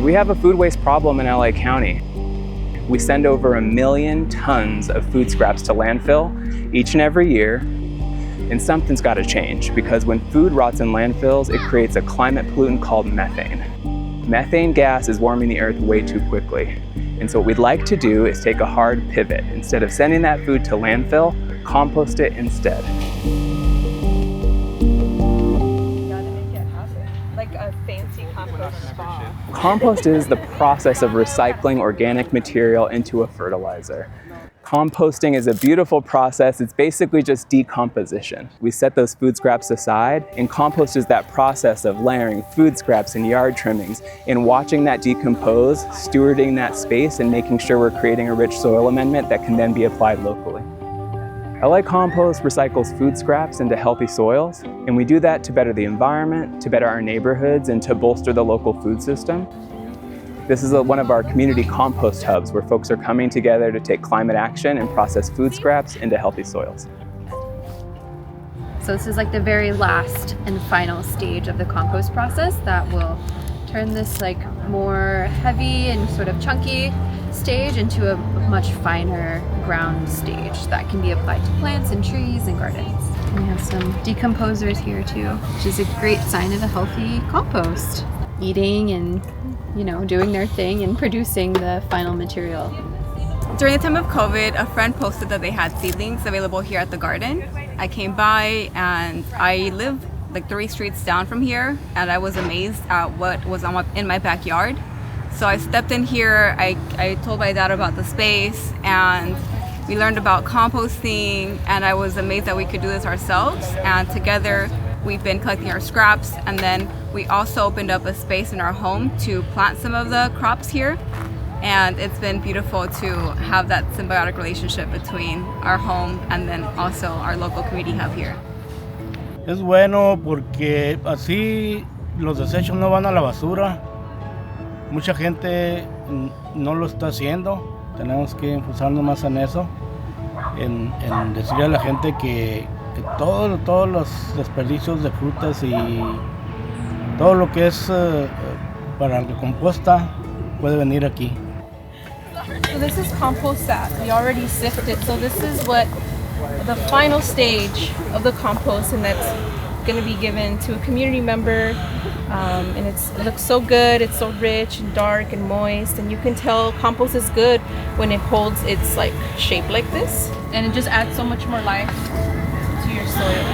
We have a food waste problem in LA County. We send over 1 million tons of food scraps to landfill each and every year, and something's got to change because when food rots in landfills, it creates a climate pollutant called methane. Methane gas is warming the earth way too quickly. And so what we'd like to do is take a hard pivot. Instead of sending that food to landfill, compost it instead. Like a fancy compost spa. Compost is the process of recycling organic material into a fertilizer. Composting is a beautiful process. It's basically just decomposition. We set those food scraps aside, and compost is that process of layering food scraps and yard trimmings and watching that decompose, stewarding that space, and making sure we're creating a rich soil amendment that can then be applied locally. LA Compost recycles food scraps into healthy soils, and we do that to better the environment, to better our neighborhoods, and to bolster the local food system. This is one of our community compost hubs where folks are coming together to take climate action and process food scraps into healthy soils. So this is like the very last and final stage of the compost process that will turn this like more heavy and sort of chunky stage into a much finer ground stage that can be applied to plants and trees and gardens. And we have some decomposers here too, which is a great sign of a healthy compost. Eating and, you know, doing their thing and producing the final material. During the time of COVID, a friend posted that they had seedlings available here at the garden. I came by and I live like 3 streets down from here, and I was amazed at what was in my backyard. So I stepped in here, I told my dad about the space, and we learned about composting, and I was amazed that we could do this ourselves. And together we've been collecting our scraps, and then we also opened up a space in our home to plant some of the crops here. And it's been beautiful to have that symbiotic relationship between our home and then also our local community hub here. Es bueno porque así los desechos no van a la basura. Mucha gente no lo está haciendo. Tenemos que enfocarnos más en eso, en decirle a la gente que todos los desperdicios de frutas y todo lo que es para la composta puede venir aquí. So this is compost that we already sifted. So this is what the final stage of the compost, and that's going to be given to a community member. And it looks so good. It's so rich and dark and moist, and you can tell compost is good when it holds its like shape like this, and it just adds so much more life to your soil.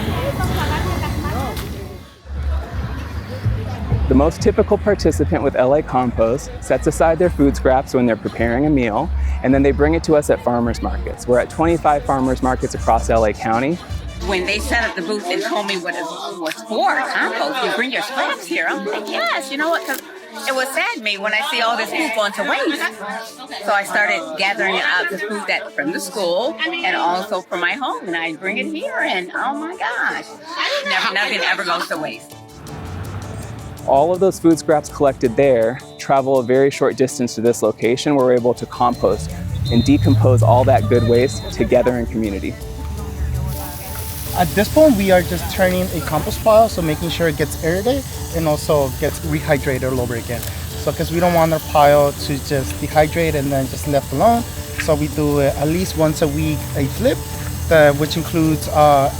The most typical participant with LA Compost sets aside their food scraps when they're preparing a meal, and then they bring it to us at farmers markets. We're at 25 farmers markets across LA County. When they set up the booth and told me what it was for, compost, you bring your scraps here. I'm like, yes, you know what? Because it would sadden me when I see all this food going to waste. So I started gathering out the food that from the school and also from my home, and I bring it here, and oh my gosh, nothing ever goes to waste. All of those food scraps collected there travel a very short distance to this location where we're able to compost and decompose all that good waste together in community. At this point, we are just turning a compost pile, so making sure it gets aerated and also gets rehydrated all over again. So because we don't want our pile to just dehydrate and then just left alone, so we do at least once a week a flip, which includes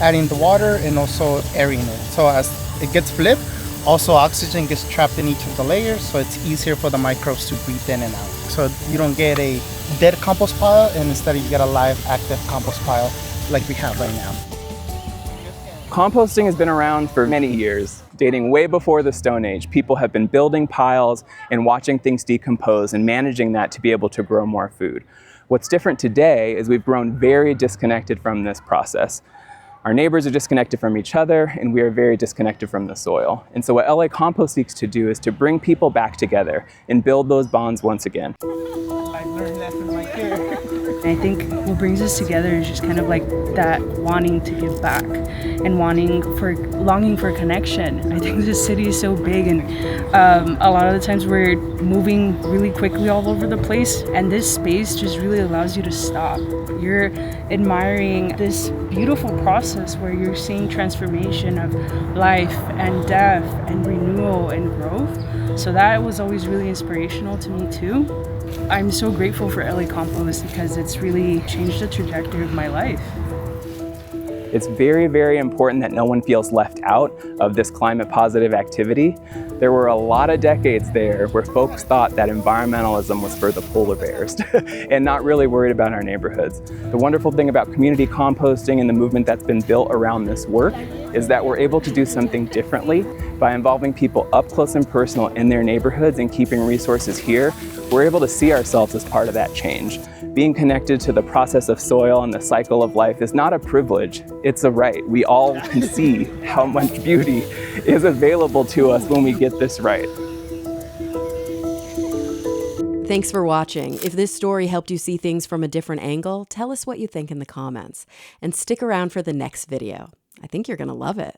adding the water and also airing it. So as it gets flipped, also oxygen gets trapped in each of the layers, so it's easier for the microbes to breathe in and out. So you don't get a dead compost pile, and instead you get a live, active compost pile like we have right now. Composting has been around for many years. Dating way before the Stone Age, people have been building piles and watching things decompose and managing that to be able to grow more food. What's different today is we've grown very disconnected from this process. Our neighbors are disconnected from each other, and we are very disconnected from the soil. And so what LA Compost seeks to do is to bring people back together and build those bonds once again. I learned that from my care. And I think what brings us together is just kind of like that wanting to give back and longing for connection. I think this city is so big, and a lot of the times we're moving really quickly all over the place, and this space just really allows you to stop. You're admiring this beautiful process where you're seeing transformation of life and death and renewal and growth. So that was always really inspirational to me too. I'm so grateful for LA Compost because it's really changed the trajectory of my life. It's very, very important that no one feels left out of this climate positive activity. There were a lot of decades there where folks thought that environmentalism was for the polar bears and not really worried about our neighborhoods. The wonderful thing about community composting and the movement that's been built around this work is that we're able to do something differently by involving people up close and personal in their neighborhoods and keeping resources here. We're able to see ourselves as part of that change. Being connected to the process of soil and the cycle of life is not a privilege, it's a right. We all can see how much beauty is available to us when we get this right. Thanks for watching. If this story helped you see things from a different angle, tell us what you think in the comments. And stick around for the next video. I think you're going to love it.